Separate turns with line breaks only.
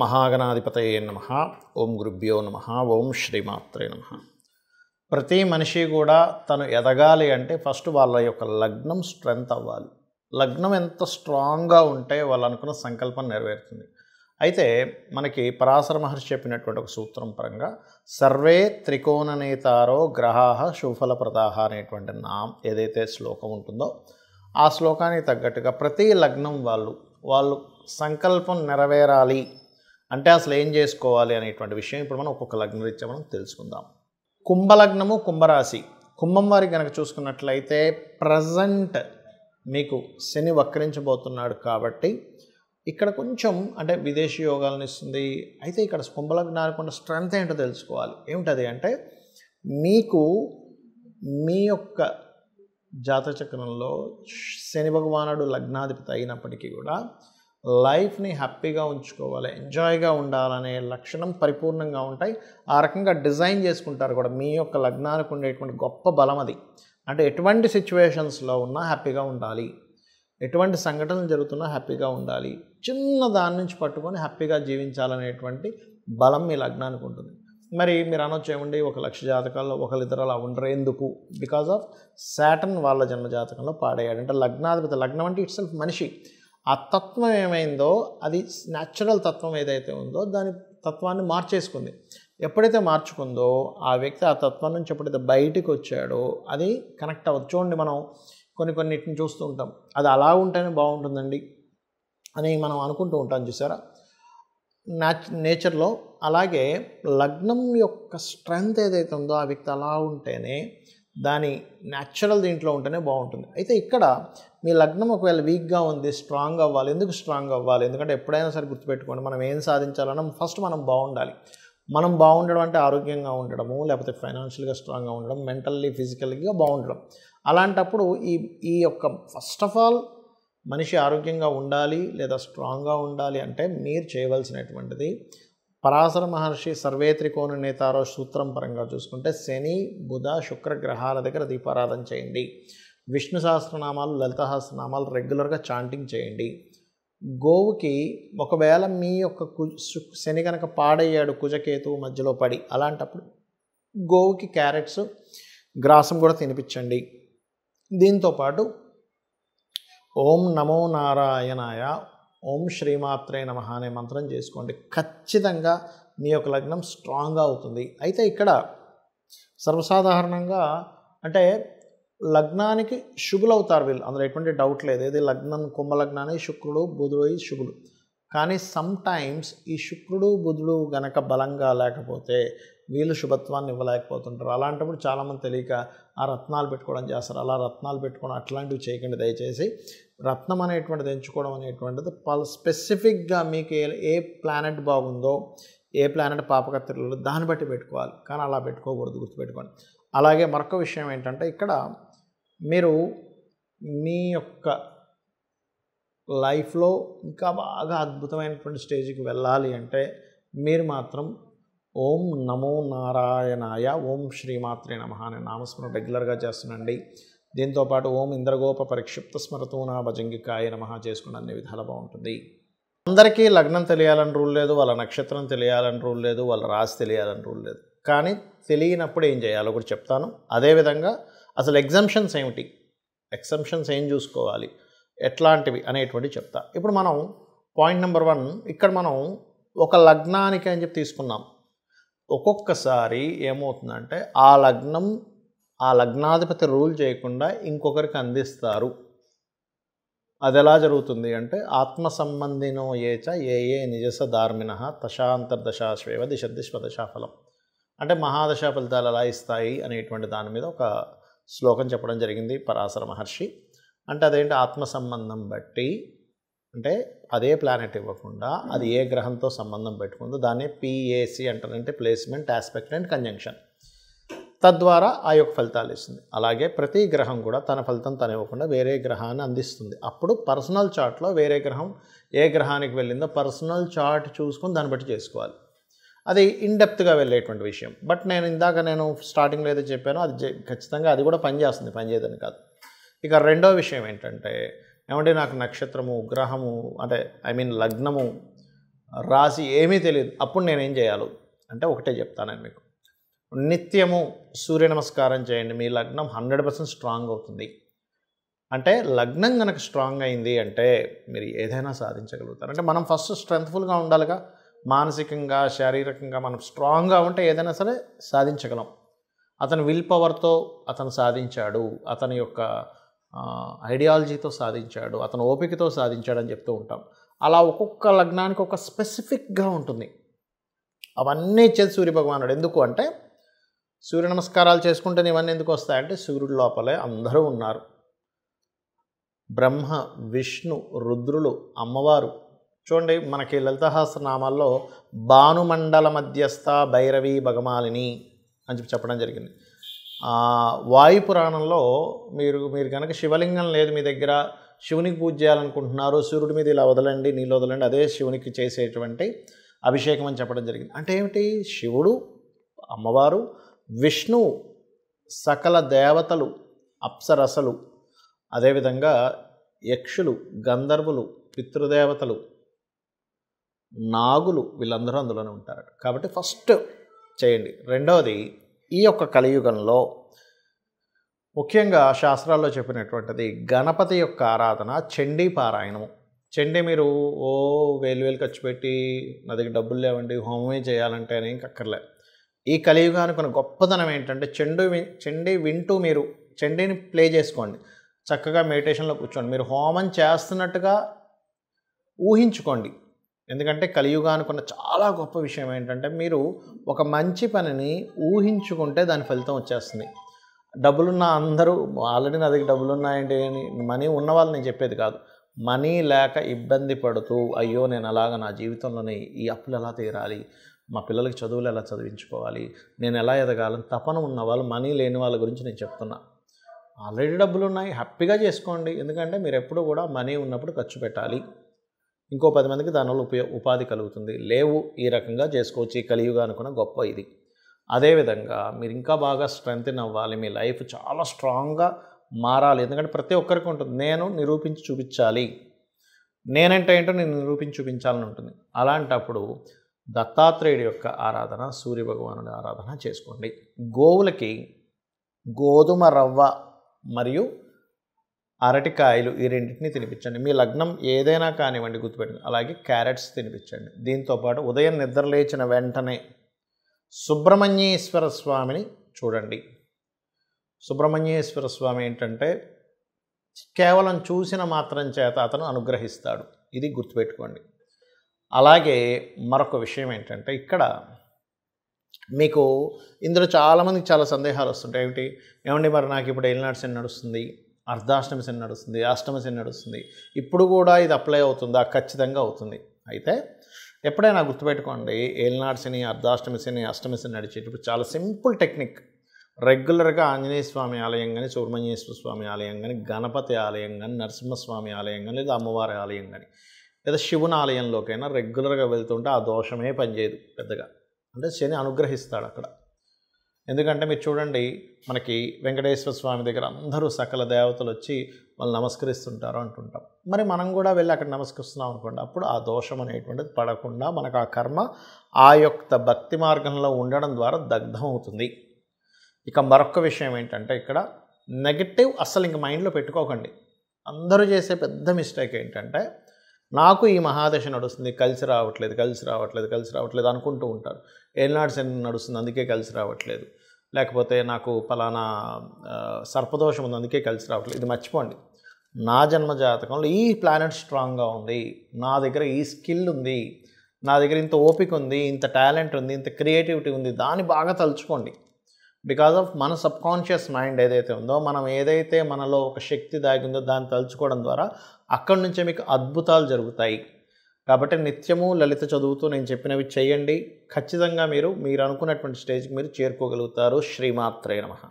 మహాగణాధిపతయే నమః. ఓం గురుభ్యో నమః. ఓం శ్రీమాత్రే నమః. ప్రతి మనిషి కూడా తను ఎదగాలి అంటే ఫస్ట్ వాళ్ళ యొక్క లగ్నం స్ట్రెంగ్త్ అవ్వాలి. లగ్నం ఎంత స్ట్రాంగ్గా ఉంటే వాళ్ళు అనుకున్న సంకల్పం నెరవేరుతుంది. అయితే మనకి పరాశర మహర్షి చెప్పినటువంటి ఒక సూత్రం పరంగా సర్వే త్రికోణనేతారో గ్రహాః శుభఫలప్రదాః అనేటువంటి ఏదైతే శ్లోకం ఉంటుందో ఆ శ్లోకానికి తగ్గట్టుగా ప్రతి లగ్నం వాళ్ళు సంకల్పం నెరవేరాలి అంటే అసలు ఏం చేసుకోవాలి అనేటువంటి విషయం ఇప్పుడు మనం ఒక్కొక్క లగ్నం రీత్యా మనం తెలుసుకుందాం. కుంభలగ్నము, కుంభరాశి. కుంభం వారికి కనుక చూసుకున్నట్లయితే ప్రజెంట్ మీకు శని వక్రించబోతున్నాడు కాబట్టి ఇక్కడ కొంచెం అంటే విదేశీ యోగాలను ఇస్తుంది. అయితే ఇక్కడ కుంభలగ్నానికి ఉన్న స్ట్రెంగ్త్ ఏంటో తెలుసుకోవాలి. ఏమిటది అంటే మీకు మీ యొక్క జాతచక్రంలో శని భగవానుడు లగ్నాధిపతి అయినప్పటికీ కూడా లైఫ్ని హ్యాపీగా ఉంచుకోవాలి, ఎంజాయ్గా ఉండాలనే లక్షణం పరిపూర్ణంగా ఉంటాయి. ఆ రకంగా డిజైన్ చేసుకుంటారు కూడా. మీ యొక్క లగ్నానికి ఉండేటువంటి గొప్ప బలం అది. అంటే ఎటువంటి సిచ్యువేషన్స్లో ఉన్నా హ్యాపీగా ఉండాలి, ఎటువంటి సంఘటనలు జరుగుతున్నా హ్యాపీగా ఉండాలి, చిన్న దాని నుంచి పట్టుకొని హ్యాపీగా జీవించాలనేటువంటి బలం మీ లగ్నానికి ఉంటుంది. మరి మీరు అనొచ్చు ఏమండి, 1,00,000 జాతకాల్లో ఒకరిద్దరు అలా ఉండరు ఎందుకు? బికాజ్ ఆఫ్ సాటర్న్ వాళ్ళ జన్మ జాతకంలో పాడయ్యాడు. అంటే లగ్నాధిపతి, లగ్నం అంటే ఇట్ సెల్ఫ్ మనిషి. ఆ తత్వం ఏమైందో అది న్యాచురల్ తత్వం ఏదైతే ఉందో దాని తత్వాన్ని మార్చేసుకుంది. ఎప్పుడైతే మార్చుకుందో ఆ వ్యక్తి ఆ తత్వం నుంచి ఎప్పుడైతే బయటికి వచ్చాడో అది కనెక్ట్ అవ్వదు. చూడండి, మనం కొన్నిటిని చూస్తూ ఉంటాం, అది అలా ఉంటేనే బాగుంటుందండి అని మనం అనుకుంటూ ఉంటాం, చూసారా నేచర్లో. అలాగే లగ్నం యొక్క స్ట్రెంగ్త్ ఏదైతే ఉందో ఆ వ్యక్తి అలా ఉంటేనే దాని న్యాచురల్ దీంట్లో ఉంటేనే బాగుంటుంది. అయితే ఇక్కడ మీ లగ్నం ఒకవేళ వీక్గా ఉంది, స్ట్రాంగ్ అవ్వాలి. ఎందుకు స్ట్రాంగ్ అవ్వాలి? ఎందుకంటే ఎప్పుడైనా సరే గుర్తుపెట్టుకోండి, మనం ఏం సాధించాలన్నా ఫస్ట్ మనం బాగుండాలి. మనం బాగుండడం అంటే ఆరోగ్యంగా ఉండడము, లేకపోతే ఫైనాన్షియల్గా స్ట్రాంగ్గా ఉండడం, మెంటల్లీ ఫిజికల్గా బాగుండడం. అలాంటప్పుడు ఈ యొక్క ఫస్ట్ ఆఫ్ ఆల్ మనిషి ఆరోగ్యంగా ఉండాలి లేదా స్ట్రాంగ్గా ఉండాలి అంటే మీరు చేయవలసినటువంటిది పరాశర మహర్షి సర్వే త్రికోణనేతారో సూత్రం పరంగా చూసుకుంటే శని, బుధ, శుక్ర గ్రహాల దగ్గర దీపారాధన చేయండి. విష్ణు సహస్రనామాలు, లలిత సహస్రనామాలు రెగ్యులర్గా చాంటింగ్ చేయండి. గోవుకి ఒకవేళ మీ యొక్క శని కనుక పాడయ్యాడు కుజకేతువు మధ్యలో పడి, అలాంటప్పుడు గోవుకి క్యారెట్స్, గ్రాసం కూడా తినిపించండి. దీంతోపాటు ఓం నమో నారాయణాయ, ఓం శ్రీమాత్రే నమః అనే మంత్రం చేసుకోండి. ఖచ్చితంగా మీ యొక్క లగ్నం స్ట్రాంగ్గా అవుతుంది. అయితే ఇక్కడ సర్వసాధారణంగా అంటే లగ్నానికి శుభులు అవుతారు వీళ్ళు, అందులో ఎటువంటి డౌట్ లేదు. ఇది లగ్నం కుంభలగ్నానికి శుక్రుడు, బుధుడు శుభులు. కానీ సమ్ టైమ్స్ ఈ శుక్రుడు, బుధుడు గనక బలంగా లేకపోతే వీళ్ళు శుభత్వాన్ని ఇవ్వలేకపోతుంటారు. అలాంటప్పుడు చాలామంది తెలియక ఆ రత్నాలు పెట్టుకోవడం చేస్తారు. అలా రత్నాలు పెట్టుకోవడం అట్లాంటివి చేయకండి దయచేసి. రత్నం అనేటువంటిది ఎంచుకోవడం అనేటువంటిది స్పెసిఫిక్గా మీకు ఏ ప్లానెట్ బాగుందో, ఏ ప్లానెట్ పాపకత్తిలో దాన్ని బట్టి పెట్టుకోవాలి. కానీ అలా పెట్టుకోకూడదు, గుర్తుపెట్టుకోండి. అలాగే మరొక విషయం ఏంటంటే ఇక్కడ మీరు మీ యొక్క లైఫ్లో ఇంకా బాగా అద్భుతమైనటువంటి స్టేజ్కి వెళ్ళాలి అంటే మీరు మాత్రం ఓం నమో నారాయణాయ, ఓం శ్రీమాత్రే నమః అనే నామస్మరణ రెగ్యులర్గా చేస్తుండండి. దీంతోపాటు ఓం ఇంద్రగోప పరిక్షిప్త స్మరతూనా భజంగికాయ నమః చేసుకుని అన్ని విధాలు బాగుంటుంది. అందరికీ లగ్నం తెలియాలని రూల్ లేదు, వాళ్ళ నక్షత్రం తెలియాలని రూల్ లేదు, వాళ్ళ రాశి తెలియాలని రూల్ లేదు. కానీ తెలియనప్పుడు ఏం చేయాలో కూడా చెప్తాను. అదేవిధంగా అసలు ఎగ్జంప్షన్స్ ఏమిటి, ఎగ్జంప్షన్స్ ఏం చూసుకోవాలి, ఎట్లాంటివి అనేటువంటివి చెప్తా. ఇప్పుడు మనం పాయింట్ నెంబర్ 1, ఇక్కడ మనం ఒక లగ్నానికి అని చెప్పి తీసుకున్నాం. ఒక్కొక్కసారి ఏమవుతుందంటే ఆ లగ్నాధిపతి రూల్ చేయకుండా ఇంకొకరికి అందిస్తారు. అది ఎలా జరుగుతుంది అంటే ఆత్మ సంబంధినో ఏచ ఏ నిజస ధార్మిణ తశాంతర్దశాశ్వేవ దిశదిశ్వదశాఫలం అంటే మహాదశ ఫలితాలు ఎలా ఇస్తాయి అనేటువంటి దాని మీద ఒక శ్లోకం చెప్పడం జరిగింది పరాశర మహర్షి. అంటే అదేంటి, ఆత్మ సంబంధం బట్టి అంటే అదే ప్లానెట్ ఇవ్వకుండా అది ఏ గ్రహంతో సంబంధం పెట్టుకుందో దాన్ని PAC అంటారు. అంటే ప్లేస్మెంట్, ఆస్పెక్ట్ అండ్ కంజంక్షన్. తద్వారా ఆ యొక్క ఫలితాలు ఇస్తుంది. అలాగే ప్రతి గ్రహం కూడా తన ఫలితం తను ఇవ్వకుండా వేరే గ్రహాన్ని అందిస్తుంది. అప్పుడు పర్సనల్ చార్ట్లో వేరే గ్రహం ఏ గ్రహానికి వెళ్ళిందో పర్సనల్ చార్ట్ చూసుకొని దాన్ని బట్టి చేసుకోవాలి. అది ఇన్డెప్త్గా వెళ్ళేటువంటి విషయం. బట్ నేను స్టార్టింగ్లో ఏదో చెప్పానో అది ఖచ్చితంగా అది కూడా పనిచేస్తుంది, పనిచేయదని కాదు. ఇక రెండో విషయం ఏంటంటే ఏమంటే నాకు నక్షత్రము, గ్రహము అంటే లగ్నము రాశి ఏమీ తెలియదు, అప్పుడు నేనేం చేయాలి అంటే ఒకటే చెప్తాను మీకు. నిత్యము సూర్య నమస్కారం చేయండి, మీ లగ్నం 100% స్ట్రాంగ్ అవుతుంది. అంటే లగ్నం కనుక స్ట్రాంగ్ అయింది అంటే మీరు ఏదైనా సాధించగలుగుతారు. అంటే మనం ఫస్ట్ స్ట్రెంగ్త్ఫుల్గా ఉండాలిగా, మానసికంగా శారీరకంగా మనం స్ట్రాంగ్గా ఉంటే ఏదైనా సరే సాధించగలం. అతను విల్ పవర్తో అతను సాధించాడు, అతని యొక్క ఐడియాలజీతో సాధించాడు, అతను ఓపికతో సాధించాడని చెప్తూ ఉంటాం. అలా ఒక్కొక్క లగ్నానికి ఒక స్పెసిఫిక్గా ఉంటుంది. అవన్నీ ఇచ్చేది సూర్యభగవానుడు. ఎందుకు అంటే సూర్య నమస్కారాలు చేసుకుంటే ఇవన్నీ ఎందుకు వస్తాయంటే సూర్యుడి లోపలే అందరూ ఉన్నారు. బ్రహ్మ, విష్ణు, రుద్రులు, అమ్మవారు. చూడండి మనకి లలితసహస్రనామాల్లో భానుమండల మధ్యస్థ భైరవి భగమాలిని అని చెప్పడం జరిగింది. వాయుపురాణంలో మీరు కనుక శివలింగం లేదు మీ దగ్గర, శివునికి పూజ చేయాలనుకుంటున్నారు, సూర్యుడి మీద ఇలా వదలండి, నీళ్ళు వదలండి, అదే శివునికి చేసేటువంటి అభిషేకం అని చెప్పడం జరిగింది. అంటే ఏమిటి? శివుడు, అమ్మవారు, విష్ణువు, సకల దేవతలు, అప్సరసలు, అదేవిధంగా యక్షులు, గంధర్వులు, పితృదేవతలు, నాగులు, వీళ్ళందరూ అందులోనే ఉంటారు. కాబట్టి ఫస్ట్ చేయండి. రెండవది, ఈ యొక్క కలియుగంలో ముఖ్యంగా శాస్త్రాల్లో చెప్పినటువంటిది గణపతి యొక్క ఆరాధన, చండీ పారాయణము. చండీ మీరు వేలు ఖర్చు పెట్టి నా దగ్గర డబ్బులు లేవండి హోమమే చేయాలంటే అని అక్కర్లే. ఈ కలియుగానికి ఉన్న గొప్పతనం ఏంటంటే చండీ వింటూ మీరు చండీని ప్లే చేసుకోండి, చక్కగా మెడిటేషన్లో కూర్చోండి, మీరు హోమం చేస్తున్నట్టుగా ఊహించుకోండి. ఎందుకంటే కలియుగానికి ఉన్న చాలా గొప్ప విషయం ఏంటంటే మీరు ఒక మంచి పనిని ఊహించుకుంటే దాని ఫలితం వచ్చేస్తుంది. డబ్బులున్న అందరూ ఆల్రెడీ నా దగ్గర డబ్బులు ఉన్నాయండి అని మనీ ఉన్న వాళ్ళు నేను చెప్పేది కాదు. మనీ లేక ఇబ్బంది పడుతూ అయ్యో నేను అలాగా నా జీవితంలోనే ఈ అప్పులు ఎలా తీరాలి, మా పిల్లలకి చదువులు ఎలా చదివించుకోవాలి, నేను ఎలా ఎదగాలని తపన ఉన్న వాళ్ళు, మనీ లేని వాళ్ళ గురించి నేను చెప్తున్నా. ఆల్రెడీ డబ్బులు ఉన్నాయి, హ్యాపీగా చేసుకోండి. ఎందుకంటే మీరు ఎప్పుడు కూడా మనీ ఉన్నప్పుడు ఖర్చు పెట్టాలి, ఇంకో 10 మందికి దానివల్ల ఉపాధి కలుగుతుంది. లేవు, ఈ రకంగా చేసుకోవచ్చు. ఈ కలియుగా అనుకున్న గొప్ప ఇది. అదేవిధంగా మీరు ఇంకా బాగా స్ట్రెంగ్తెన్ అవ్వాలి, మీ లైఫ్ చాలా స్ట్రాంగ్గా మారాలి. ఎందుకంటే ప్రతి ఒక్కరికి ఉంటుంది, నేను నిరూపించి చూపించాలి, నేనంటే ఏంటో నేను నిరూపించి చూపించాలని ఉంటుంది. అలాంటప్పుడు దత్తాత్రేయుడి యొక్క ఆరాధన, సూర్యభగవానుడి ఆరాధన చేసుకోండి. గోవులకి గోధుమ రవ్వ మరియు అరటికాయలు ఈ రెండింటిని తినిపించండి. మీ లగ్నం ఏదైనా కానివ్వండి గుర్తుపెట్టండి. అలాగే క్యారెట్స్ తినిపించండి. దీంతోపాటు ఉదయం నిద్రలేచిన వెంటనే సుబ్రహ్మణ్యేశ్వర స్వామిని చూడండి. సుబ్రహ్మణ్యేశ్వర స్వామి ఏంటంటే కేవలం చూసిన మాత్రం చేత అతను అనుగ్రహిస్తాడు, ఇది గుర్తుపెట్టుకోండి. అలాగే మరొక విషయం ఏంటంటే ఇక్కడ మీకు ఇందులో చాలామందికి చాలా సందేహాలు వస్తుంటాయి. ఏమండి మరి నాకు ఇప్పుడు ఏలినాటి శని నడుస్తుంది, అర్ధాష్టమి శని నడుస్తుంది, అష్టమి శని నడుస్తుంది, ఇప్పుడు కూడా ఇది అప్లై అవుతుందా? ఖచ్చితంగా అవుతుంది. అయితే ఎప్పుడైనా గుర్తుపెట్టుకోండి, ఏలినాటి శని, అర్ధాష్టమి శని, అష్టమి శని నడిచేటప్పుడు చాలా సింపుల్ టెక్నిక్. రెగ్యులర్గా ఆంజనేయ స్వామి ఆలయం కానీ, సుబ్రహ్మణ్యేశ్వర స్వామి ఆలయం కానీ, గణపతి ఆలయం కానీ, నరసింహస్వామి ఆలయం కానీ, లేదా అమ్మవారి ఆలయం కానీ, లేదా శివుని ఆలయంలోకైనా రెగ్యులర్గా వెళ్తుంటే ఆ దోషమే పనిచేయదు పెద్దగా. అంటే శని అనుగ్రహిస్తాడు అక్కడ. ఎందుకంటే మీరు చూడండి, మనకి వెంకటేశ్వర స్వామి దగ్గర అందరూ సకల దేవతలు వచ్చి వాళ్ళు నమస్కరిస్తుంటారు అంటుంటాం. మరి మనం కూడా వెళ్ళి అక్కడ నమస్కరిస్తున్నాం అనుకోండి, అప్పుడు ఆ దోషం అనేటువంటిది పడకుండా మనకు ఆ కర్మ ఆ యొక్క భక్తి మార్గంలో ఉండడం ద్వారా దగ్ధం అవుతుంది. ఇక మరొక విషయం ఏంటంటే ఇక్కడ నెగటివ్ అస్సలు ఇంక మైండ్లో పెట్టుకోకండి. అందరూ చేసే పెద్ద మిస్టేక్ ఏంటంటే నాకు ఈ మహాదశ నడుస్తుంది, కలిసి రావట్లేదు అనుకుంటూ ఉంటారు. ఏలినాటి శని నడుస్తుంది అందుకే కలిసి రావట్లేదు, లేకపోతే నాకు పలానా సర్పదోషం ఉంది అందుకే కలిసి రావట్లేదు. ఇది మర్చిపోండి. నా జన్మ జాతకంలో ఈ ప్లానెట్ స్ట్రాంగ్గా ఉంది, నా దగ్గర ఈ స్కిల్ ఉంది, నా దగ్గర ఇంత ఓపిక ఉంది, ఇంత టాలెంట్ ఉంది, ఇంత క్రియేటివిటీ ఉంది, దాన్ని బాగా తలుచుకోండి. బికాజ్ ఆఫ్ మన సబ్కాన్షియస్ మైండ్ ఏదైతే ఉందో, మనం ఏదైతే మనలో ఒక శక్తి దాగిందో దాన్ని తలుచుకోవడం ద్వారా అక్కడి నుంచే మీకు అద్భుతాలు జరుగుతాయి. కాబట్టి నిత్యము లలిత చదువుతూ నేను చెప్పినవి చేయండి. ఖచ్చితంగా మీరు అనుకున్నటువంటి స్టేజ్కి మీరు చేరుకోగలుగుతారు. శ్రీమాత్రే నమః.